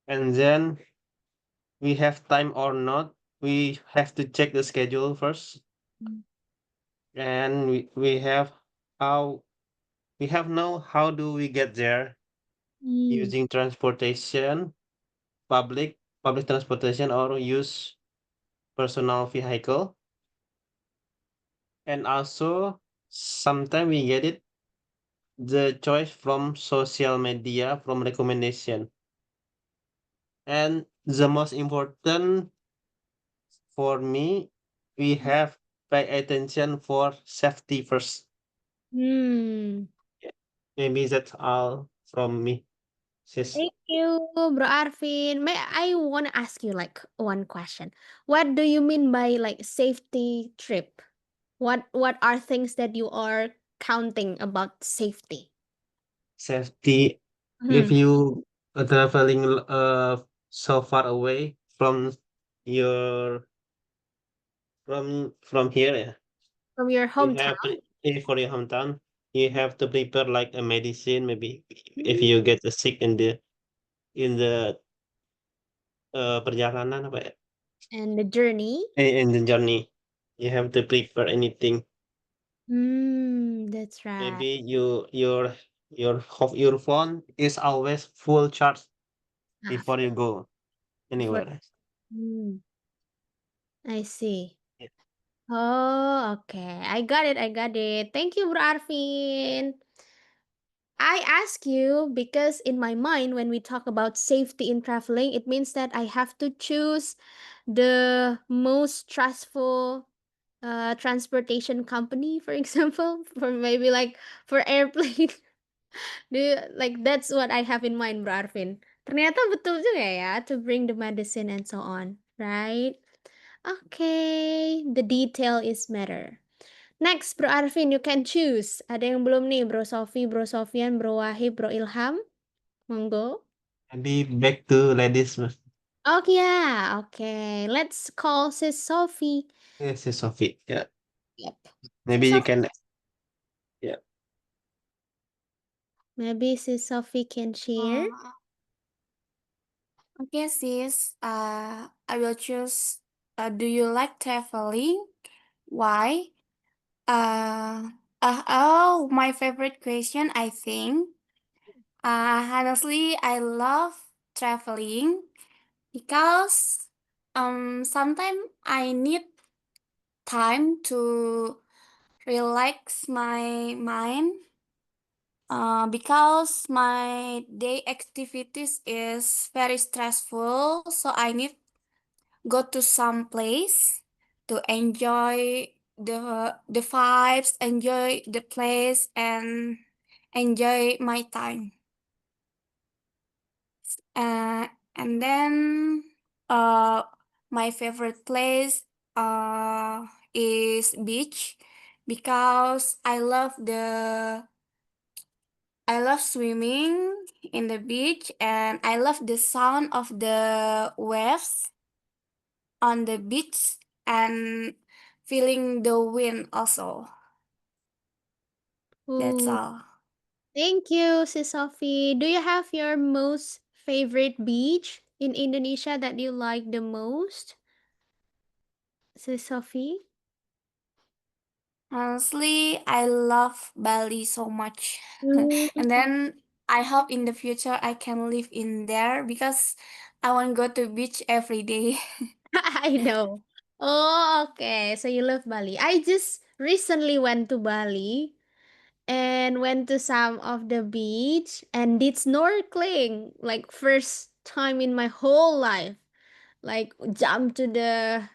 and then we have time or not. We have to check the schedule first, Mm. and we have how we have know how do we get there Mm. using transportation, public transportation, or use personal vehicle. And also sometimes we get it the choice from social media, from recommendation. And the most important for me, we have pay attention for safety first. Hmm. Yeah. Maybe that's all from me, sis. Thank you, Bro Arvin. May I want to ask you like one question. What do you mean by like safety trip? What are things that you are counting about safety? Safety, if Hmm. you are traveling so far away from your from here, yeah, From your you have hometown? for your hometown, you have to prepare like a medicine. Maybe if Mm. you get sick in the perjalanan apa ya? And the journey? In the journey, you have to prepare anything. That's right. Maybe your phone is always full charge Ah, before you go before. anywhere. Hmm. I see. Yeah. Oh, okay. I got it. I got it. Thank you, Bro Arvin. I ask you because in my mind, when we talk about safety in traveling, it means that I have to choose the most trustful transportation company, for example, for maybe like for airplane. Like that's what I have in mind, Bro Arvin. Ternyata betul juga ya to bring the medicine and so on, right? Okay, the detail is matter. Next, Bro Arvin, you can choose. Ada yang belum nih, Bro Sofi, Bro Sofian, Bro Wahib, Bro Ilham? Monggo. Maybe back to ladies first. Oh yeah, okay. Let's call Sis Sophie. Yes, yes, Sophie. Yeah. Yep. Maybe Sis you Sophie. can. Yeah. Maybe Sis Sophie can share. Okay, sis. I will choose. Do you like traveling? Why? Oh, my favorite question, I think. Honestly, I love traveling because sometimes I need time to relax my mind Because my day activities is very stressful, so I need go to some place to enjoy the vibes, enjoy the place, and enjoy my time. And then my favorite place is beach because I love swimming in the beach and I love the sound of the waves on the beach and feeling the wind also. That's Ooh, all. thank you, Sis Sophie. Do you have your most favorite beach in Indonesia that you like the most, Sis Sophie? Honestly, I love Bali so much. Mm. And then I hope in the future I can live in there because I want to go to beach every day. I know. Oh, okay. So you love Bali. I just recently went to Bali and went to some of the beach and did snorkeling like first time in my whole life. Like jump to the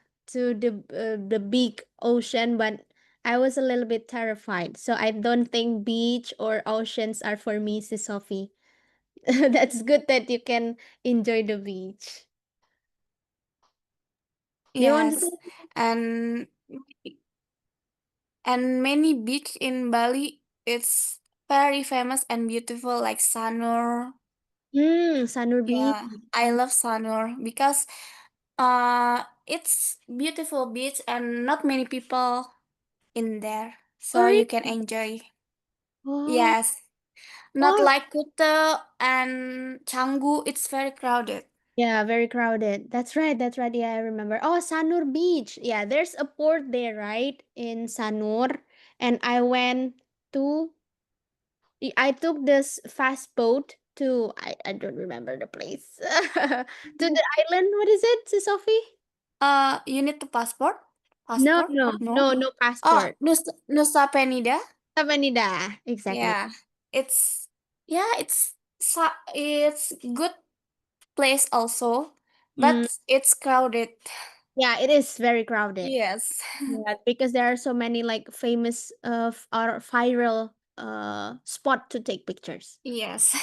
big ocean, but I was a little bit terrified. So I don't think beach or oceans are for me, Sis Sophie. That's good that you can enjoy the beach. Do you want to say? Yes. And many beach in Bali it's very famous and beautiful like Sanur. Sanur Beach. Yeah, I love Sanur because it's beautiful beach and not many people in there, Oh, so really? you can enjoy. Oh, Yes, not oh, like Kuta and Canggu, it's very crowded. yeah, very crowded. That's right. That's right. Yeah, I remember. Oh, Sanur Beach. Yeah, there's a port there, right? In Sanur. And I went to, I took this fast boat to, I don't remember the place. To the island. What is it, Sis Sophie? You need the passport? No, Passport? no, No. no, no Oh, passport. Nusa Penida? Avenida. Exactly. Yeah, it's it's good place also, Mm, but it's crowded. yeah, it is very crowded. Yes. Yeah, because there are so many like famous or viral spot to take pictures. Yes.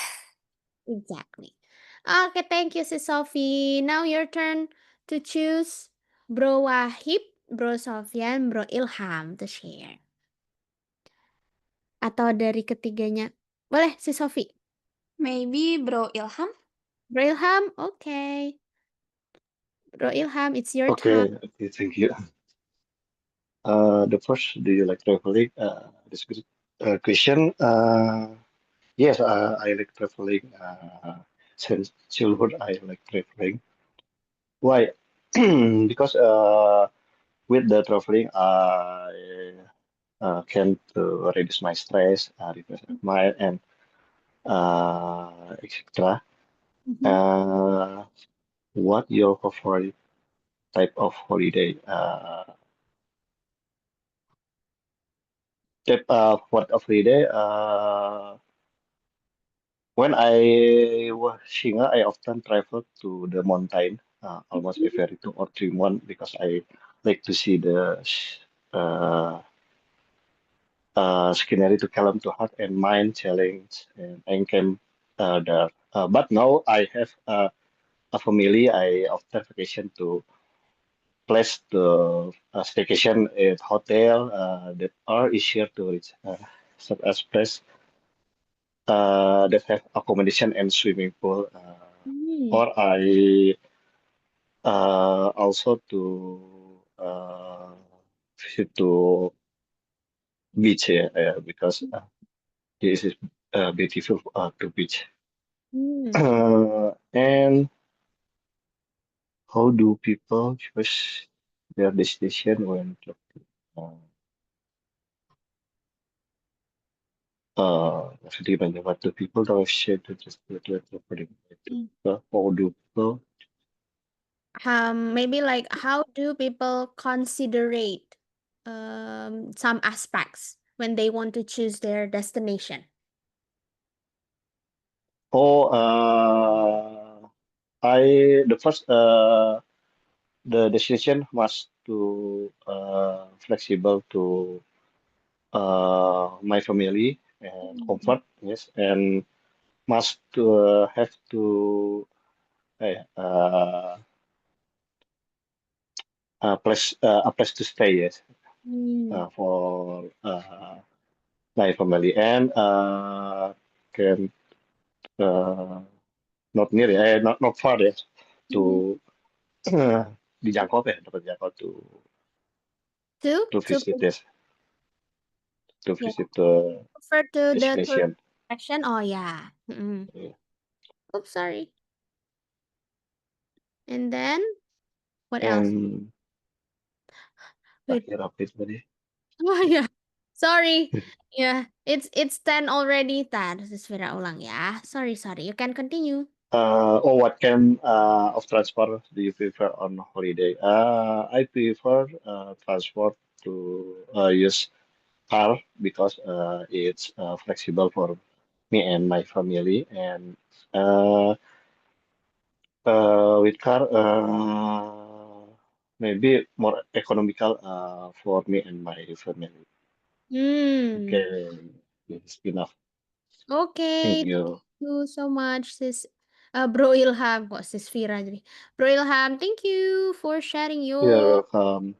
Exactly. Okay, thank you, Sis Sophie. Now your turn to choose Bro Wahib, Bro Sofyan, Bro Ilham to share. Atau dari ketiganya. Boleh, Sis Sophie. Maybe Bro Ilham? Bro Ilham, okay. Bro Ilham, it's your time. Okay, thank you. The first, do you like traveling? This good question. Yes, I like traveling. Since childhood, I like traveling. Why? Because with the traveling, I can to reduce my stress, reduce my and etc. Mhm. Uh, what your favorite type of holiday? Type what of holiday? When I was younger, I often travel to the mountain, almost every 2 or 3 months because I like to see the uh, scenery to calm to heart and mind challenge and can there. But now I have a family. I often vacation to place the staycation at hotel that are easier to reach, such as place that have accommodation and swimming pool. Hmm. Or I also to visit to beach here because this is beautiful to beach. Hmm. And how do people choose their destination when maksudnya banyak what do people know share to just to traveling itu. Mm. How do people Maybe like how do people considerate some aspects when they want to choose their destination? Oh, the first the decision must to flexible to my family and comfort, yes, and must to have to a place to stay, yes, for my family and can not near, not far, yes, to dijangkau ya, dapat dijangkau to To visit, yes, to yeah, visit the prefer to the tourist destination. attraction. Oh yeah. Yeah. Oops, sorry. And then what else? And Wait. terakhir apa itu tadi? Oh yeah. Sorry. Yeah, it's 10 already. Tar, Vira ulang ya. Sorry. You can continue. What kind of transport do you prefer on holiday? I prefer transport to use car because it's flexible for me and my family, and uh, with car maybe more economical for me and my family. Hmm. Okay, it's enough. Okay. Thank Thank you. you so much, sis. Bro Ilham, kok sis Vira jadi. Bro Ilham, thank you for sharing You're your welcome.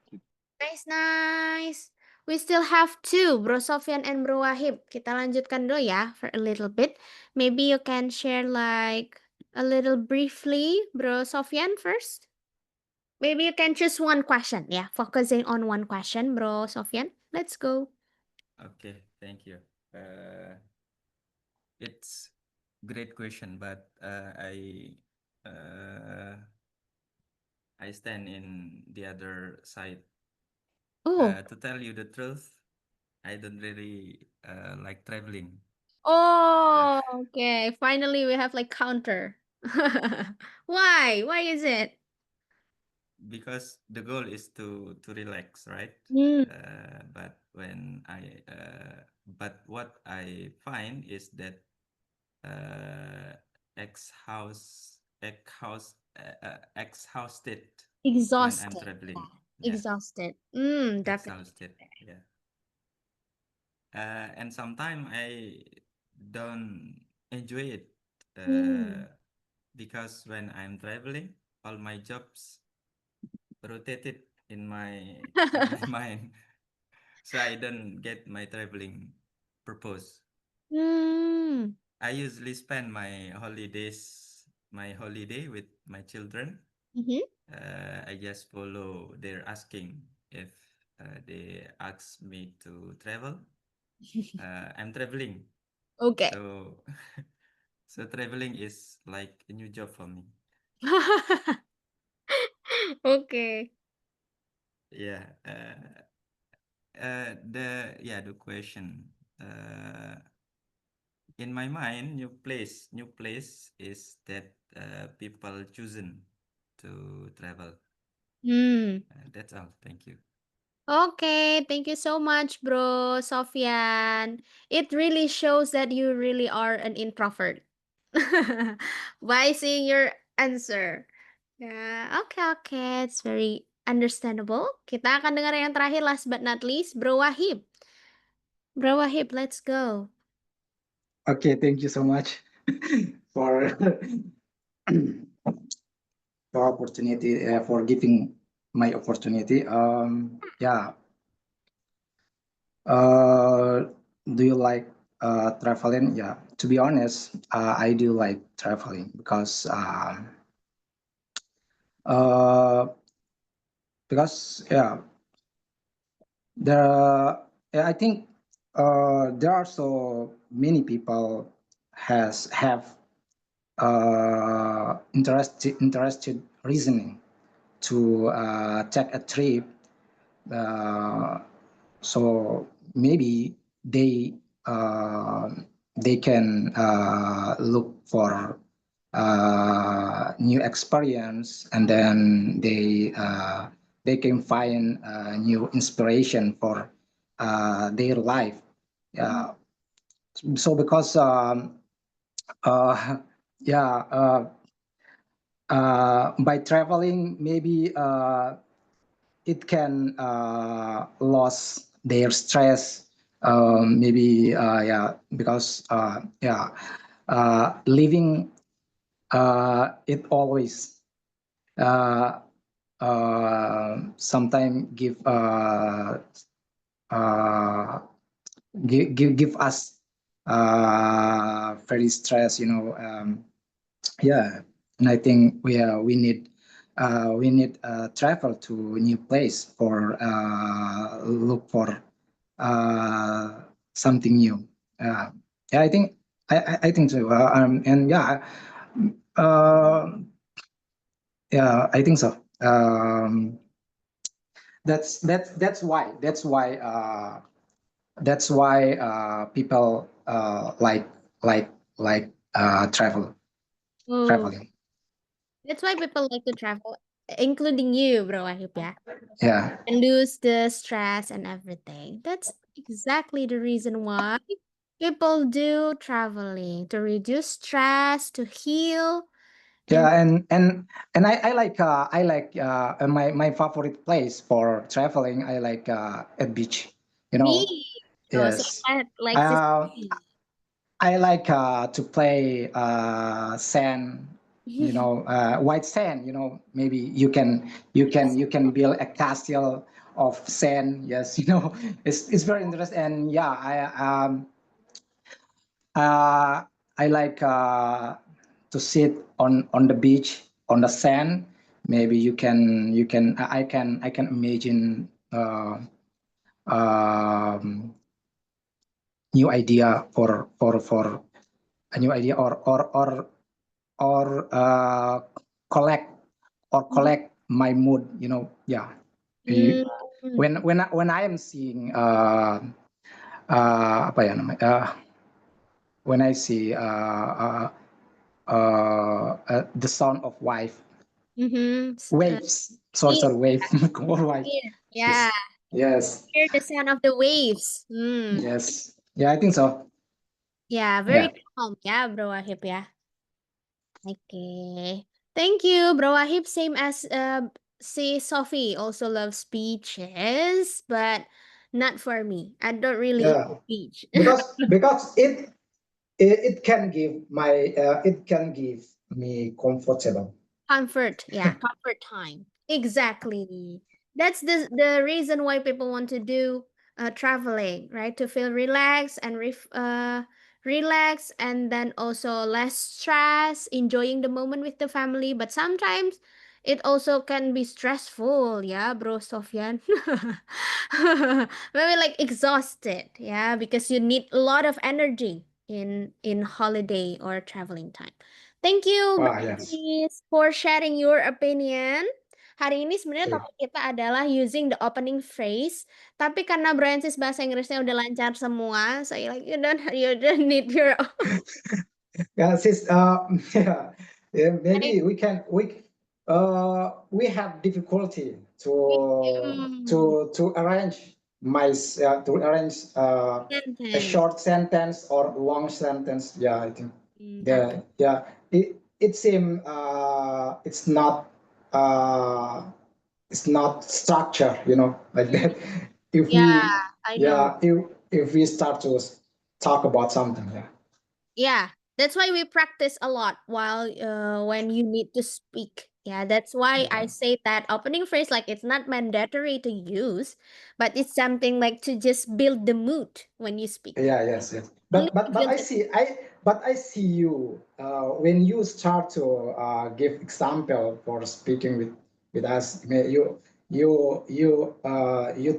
nice. We still have two, Bro Sofyan and Bro Wahib. Kita lanjutkan dulu ya for a little bit. Maybe you can share like a little briefly, Bro Sofyan first. Maybe you can choose one question, yeah, focusing on one question, Bro Sofyan. Let's go. Okay, thank you. It's great question, but I stand in the other side. Oh. To tell you the truth, I don't really like traveling. Oh, okay. Finally, we have like counter. Why? Why is it? Because the goal is to relax, right? Mm. But what I find is that exhausted when I'm Exhausted. traveling. Yeah. Yeah, Exhausted. Definitely. exhausted. Yeah. And sometimes I don't enjoy it because when I'm traveling, all my jobs rotated in my mind, so I don't get my traveling purpose. I usually spend my holiday with my children. I just follow their asking. If they ask me to travel, I'm traveling. Okay. So, so traveling is like a new job for me. Okay. Yeah. The question. In my mind, new place is that people chosen to travel. That's all. Thank you. Okay, thank you so much, Bro Sofyan. It really shows that you really are an introvert by seeing your answer. Yeah, okay. It's very understandable. Kita akan dengar yang terakhir, last but not least, Bro Wahib. Bro Wahib, let's go. Okay, thank you so much for for opportunity for giving my opportunity. Yeah. Do you like traveling? Yeah. To be honest, I do like traveling uh, because yeah, I think there are so many people have interested reasoning to take a trip. So maybe uh, they can look for new experience, and then they can find new inspiration for their life. So because yeah, by traveling, maybe it can lose their stress. Maybe yeah, because yeah, living it always sometimes give us very stress, yeah, and I think we need travel to new place for look for something new. Uh, yeah, I think so. And yeah, uh, yeah, I think so. That's why people like Oh, traveling. that's why people like to travel, including you, Bro Wahib, yeah. Yeah. And lose the stress and everything. That's exactly the reason why people do traveling to reduce stress, to heal, and Yeah, and I like my favorite place for traveling. I like a beach. You know, me. Oh, so yes. that likes this. Uh, I like to play sand. White sand. Maybe you can build a castle of sand. Yes, it's very interesting. And yeah, uh, I like to sit on the beach on the sand. Maybe I can imagine um, new idea for a new idea or collect collect my mood. Yeah. You- Mm, when I am seeing apa ya namanya when I see the sound of mhm, waves. me, Sorry, wave or wave. here. Yeah, Yes, yes, hear the sound of the waves. yes. Yeah, I think so. Yeah, Yeah, very calm. Yeah, Bro Wahib, yeah. Okay. Thank you, Bro Wahib. Same as say Sophie also loves beaches, but not for me. I don't really yeah. love beach. Because it can give me comfortable. Comfort, yeah, comfort time. Exactly. That's the reason why people want to do traveling, right? To feel relaxed and relax, and then also less stress, enjoying the moment with the family. But sometimes it also can be stressful, yeah, Bro Sofyan. Maybe like exhausted, yeah, because you need a lot of energy in holiday or traveling time. Thank you, Ah, yes. Brancis, for sharing your opinion. Hari ini sebenarnya Okay. topik kita adalah using the opening phrase, tapi karena Brancis bahasa Inggrisnya udah lancar semua, so you don't need your Yeah, yeah, yeah, maybe we have difficulty to arrange to arrange a sentence. short sentence or long sentence. Yeah, I think Okay. it seems uh, it's not structure, like Mm, that. If yeah, we I know. yeah if we start to talk about something, yeah. Yeah, that's why we practice a lot while when you need to speak. Yeah, that's why I say that opening phrase like it's not mandatory to use, but it's something like to just build the mood when you speak. Yeah, yes, yes. Only But to but build I the see I see you when you start to give example for speaking with us. You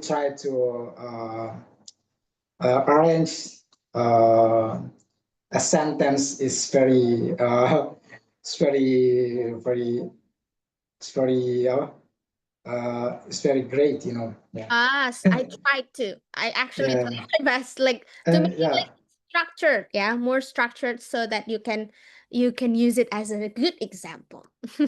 try to arrange a sentence is very it's very very it's very it's very great. Yeah, I tried to. I actually yeah, tried my best, like to make and it yeah, like structured, yeah, more structured so that you can use it as a good example.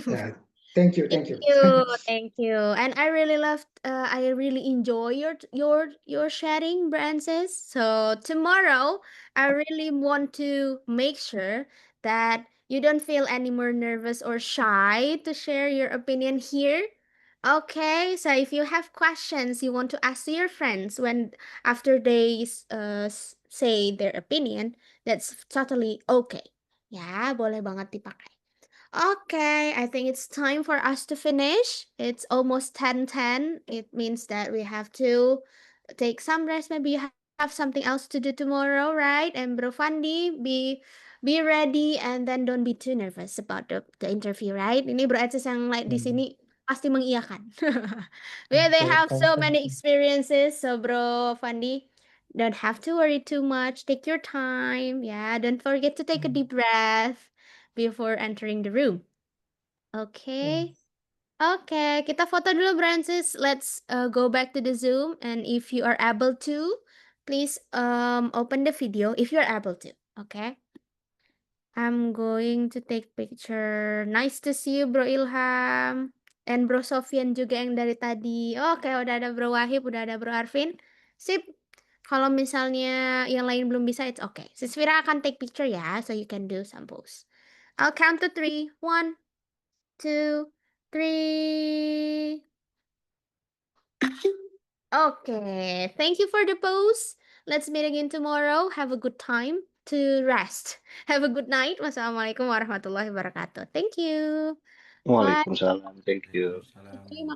yeah. Thank you, Thank thank you. you, thank you. And I really loved, I really enjoy your sharing, Brances. So tomorrow, I really want to make sure that you don't feel any more nervous or shy to share your opinion here. Okay, so if you have questions you want to ask to your friends when after they say their opinion, that's totally okay. Ya, boleh banget dipakai. Okay, I think it's time for us to finish. It's almost 10:10. It means that we have to take some rest. Maybe you have something else to do tomorrow, right? And Bro Fandi, be ready and then don't be too nervous about the interview, right? Ini Bro Eces yang like di sini pasti mengiyakan. They have so many experiences, so Bro Fandi, don't have to worry too much. Take your time. Yeah, don't forget to take a deep breath before entering the room. Okay. Okay, kita foto dulu, Francis. Let's go back to the Zoom, and if you are able to, please open the video if you're able to. Okay. I'm going to take picture. Nice to see you, Bro Ilham. And Bro Sofian juga yang dari tadi. Oke, udah ada Bro Wahib, udah ada Bro Arvin. Sip. Kalau misalnya yang lain belum bisa, it's okay. Siswira akan take picture ya, so you can do some pose. I'll count to 3. 1, 2, 3. Okay, thank you for the pose. Let's meet again tomorrow. Have a good time to rest. Have a good night. Wassalamualaikum warahmatullahi wabarakatuh. Thank you. Bye. Waalaikumsalam. Thank you. Waalaikumsalam. Terima